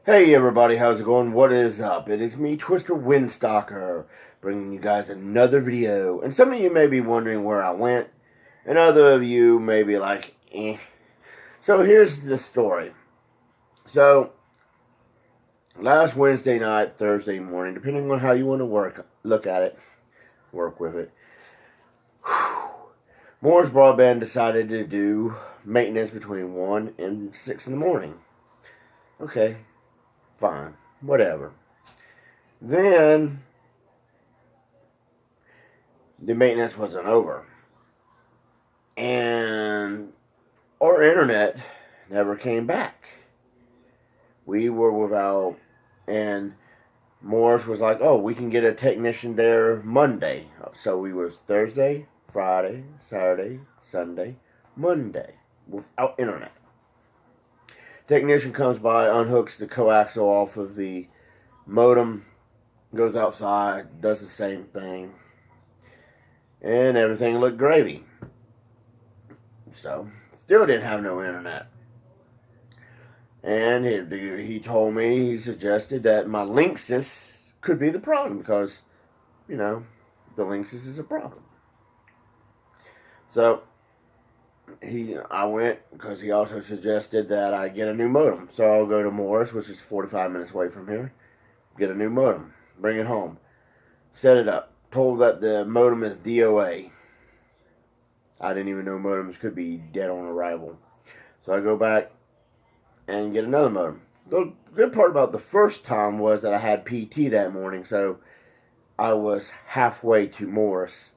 Hey everybody, how's it going? What is up? It is me, Twister Windstalker, bringing you guys another video. And some of you may be wondering where I went, and other of you may be like, eh. So here's the story. So, last Wednesday night, Thursday morning, depending on how you want to look at it, work with it, Moore's Broadband decided to do maintenance between 1 and 6 in the morning. Okay, fine, whatever. Then the maintenance wasn't over, and our internet never came back. We were without, and Morris was like, "Oh, we can get a technician there Monday." So we was Thursday, Friday, Saturday, Sunday, Monday without internet. Technician comes by, unhooks the coaxial off of the modem, goes outside, does the same thing, and everything looked gravy. So, still didn't have no internet. And he told me, he suggested that my Linksys could be the problem because, you know, the Linksys is a problem. So, I went because he also suggested that I get a new modem. So I'll go to Morris, which is 45 minutes away from here, get a new modem, bring it home, set it up. Told that the modem is DOA. I didn't even know modems could be dead on arrival. So I go back and get another modem. The good part about the first time was that I had PT that morning, so I was halfway to Morris.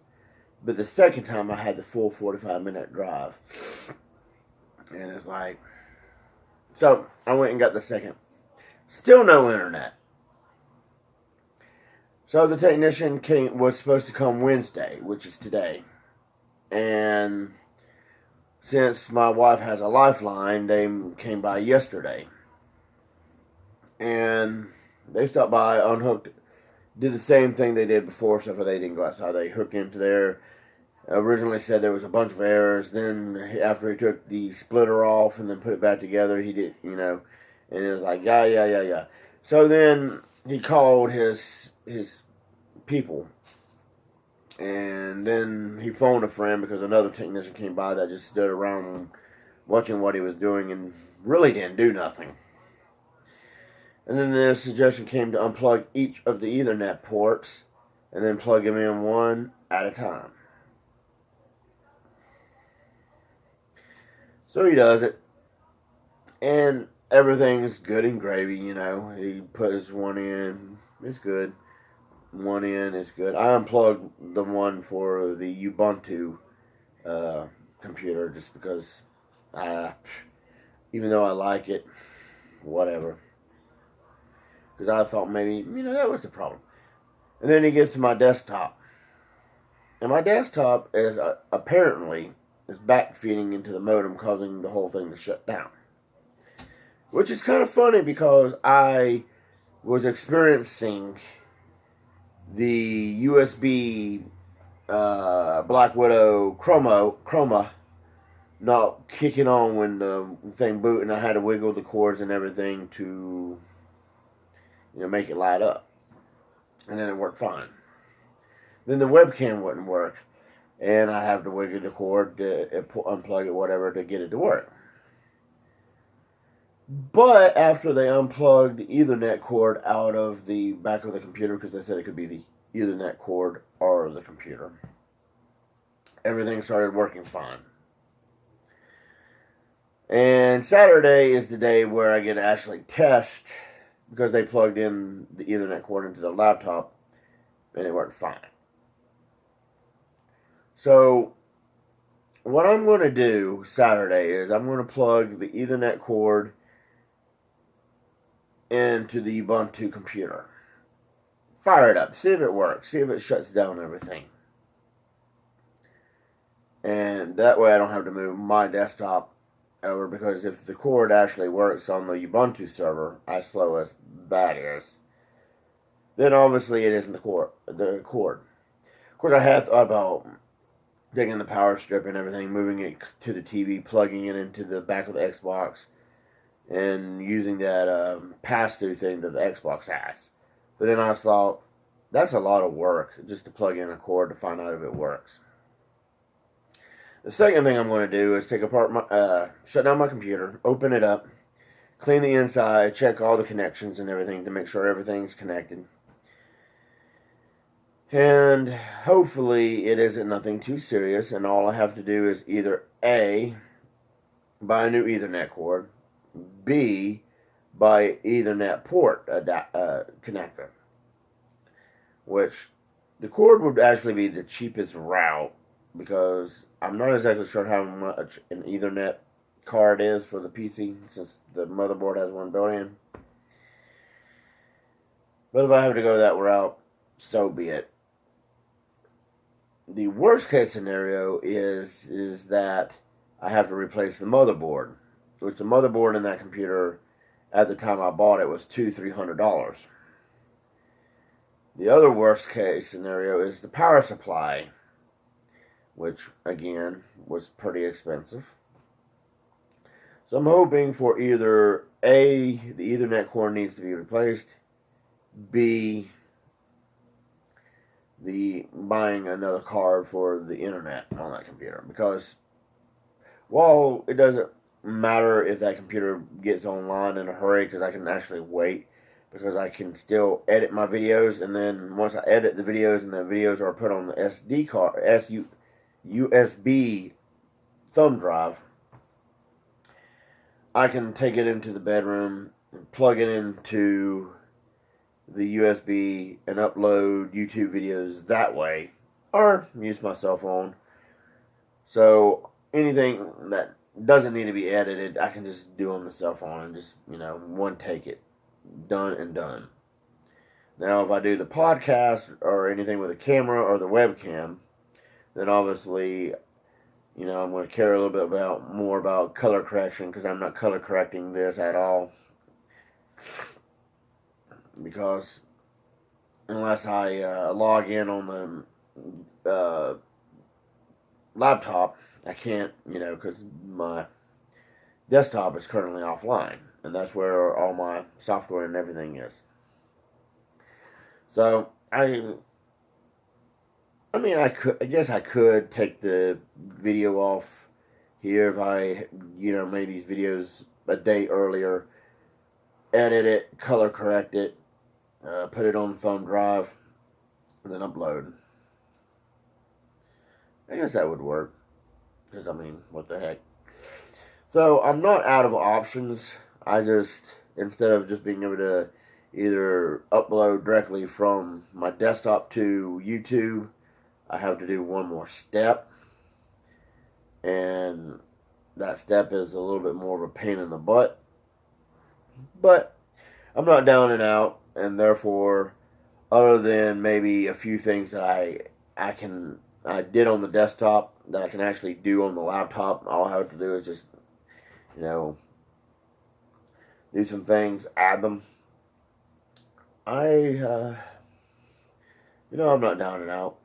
But the second time I had the full 45-minute drive. And it's like, so I went and got the second. Still no internet. So the technician was supposed to come Wednesday, which is today. And since my wife has a lifeline, they came by yesterday. And they stopped by, unhooked, did the same thing they did before, except for they didn't go outside. They hooked into there. Originally said there was a bunch of errors. Then after he took the splitter off and then put it back together, he did, and it was like, yeah. So then he called his people. And then he phoned a friend because another technician came by that just stood around watching what he was doing and really didn't do nothing. And then the suggestion came to unplug each of the Ethernet ports and then plug them in one at a time. So he does it. And everything's good and gravy, He puts one in. It's good. One in is good. I unplugged the one for the Ubuntu computer just because even though I like it, whatever. Because I thought maybe, that was the problem. And then he gets to my desktop. And my desktop is apparently is backfeeding into the modem, causing the whole thing to shut down. Which is kind of funny because I was experiencing the USB Black Widow chroma not kicking on when the thing boot, and I had to wiggle the cords and everything to make it light up, and then it worked fine. Then the webcam wouldn't work, and I have to wiggle the cord to unplug it, whatever, to get it to work. But after they unplugged the Ethernet cord out of the back of the computer, because they said it could be the Ethernet cord or the computer, everything started working fine. And Saturday is the day where I get to actually test, because they plugged in the Ethernet cord into the laptop, and it worked fine. So, what I'm going to do Saturday is I'm going to plug the Ethernet cord into the Ubuntu computer. Fire it up. See if it works. See if it shuts down everything. And that way I don't have to move my desktop over, because if the cord actually works on the Ubuntu server, as slow as that is, then obviously it isn't the cord. Of course, I had thought about taking the power strip and everything, moving it to the TV, plugging it into the back of the Xbox, and using that pass-through thing that the Xbox has. But then I thought, that's a lot of work just to plug in a cord to find out if it works. The second thing I'm going to do is take apart shut down my computer, open it up, clean the inside, check all the connections and everything to make sure everything's connected. And hopefully it isn't nothing too serious, and all I have to do is either A, buy a new Ethernet cord, B, buy Ethernet port connector, which the cord would actually be the cheapest route, because I'm not exactly sure how much an Ethernet card is for the PC, since the motherboard has one built in. But if I have to go that route, so be it. The worst case scenario is that I have to replace the motherboard, which the motherboard in that computer at the time I bought it was $200-300. The other worst case scenario is the power supply, which again was pretty expensive. So I'm hoping for either A, the Ethernet cord needs to be replaced, B, buying another card for the internet on that computer. Because while it doesn't matter if that computer gets online in a hurry, because I can actually wait, because I can still edit my videos, and then once I edit the videos and the videos are put on the SD card, USB thumb drive, I can take it into the bedroom, plug it into the USB, and upload YouTube videos that way, or use my cell phone. So anything that doesn't need to be edited, I can just do on the cell phone and just, one take it. Done and done. Now, if I do the podcast or anything with a camera or the webcam, then obviously, I'm going to care a little bit more about color correction, because I'm not color correcting this at all. Because unless I log in on the laptop, I can't, because my desktop is currently offline, and that's where all my software and everything is. So I guess I could take the video off here if I, made these videos a day earlier, edit it, color correct it, put it on the thumb drive, and then upload. I guess that would work. Because, what the heck. So, I'm not out of options. I just, instead of just being able to either upload directly from my desktop to YouTube, I have to do one more step. And that step is a little bit more of a pain in the butt. But I'm not down and out, and therefore, other than maybe a few things that I did on the desktop that I can actually do on the laptop, all I have to do is just, do some things, add them. I'm not down and out.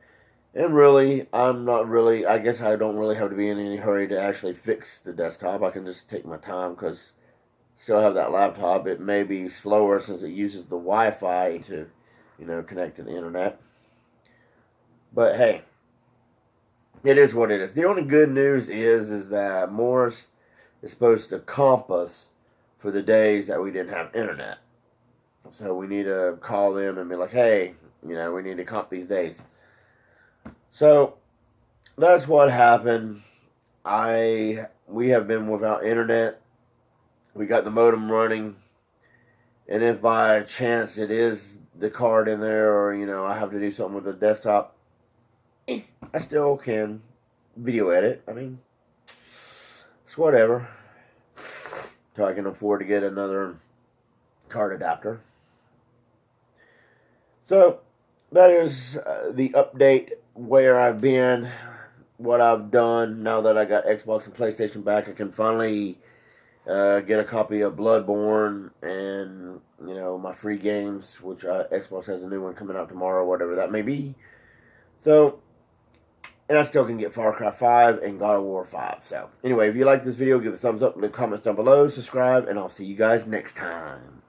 And really, I guess I don't really have to be in any hurry to actually fix the desktop. I can just take my time, because still have that laptop. It may be slower since it uses the Wi-Fi to, connect to the internet. But hey, it is what it is. The only good news is that Morris is supposed to comp us for the days that we didn't have internet. So we need to call them and be like, hey, we need to comp these days. So that's what happened. We have been without internet. We got the modem running, and if by chance it is the card in there, or I have to do something with the desktop, I still can video edit. It's whatever. So I can afford to get another card adapter. So that is the update, where I've been, what I've done. Now that I got Xbox and PlayStation back, I can finally get a copy of Bloodborne and, my free games, which Xbox has a new one coming out tomorrow, whatever that may be. So, And I still can get Far Cry 5 and God of War 5. So, anyway, if you like this video, give it a thumbs up, leave comments down below, subscribe, and I'll see you guys next time.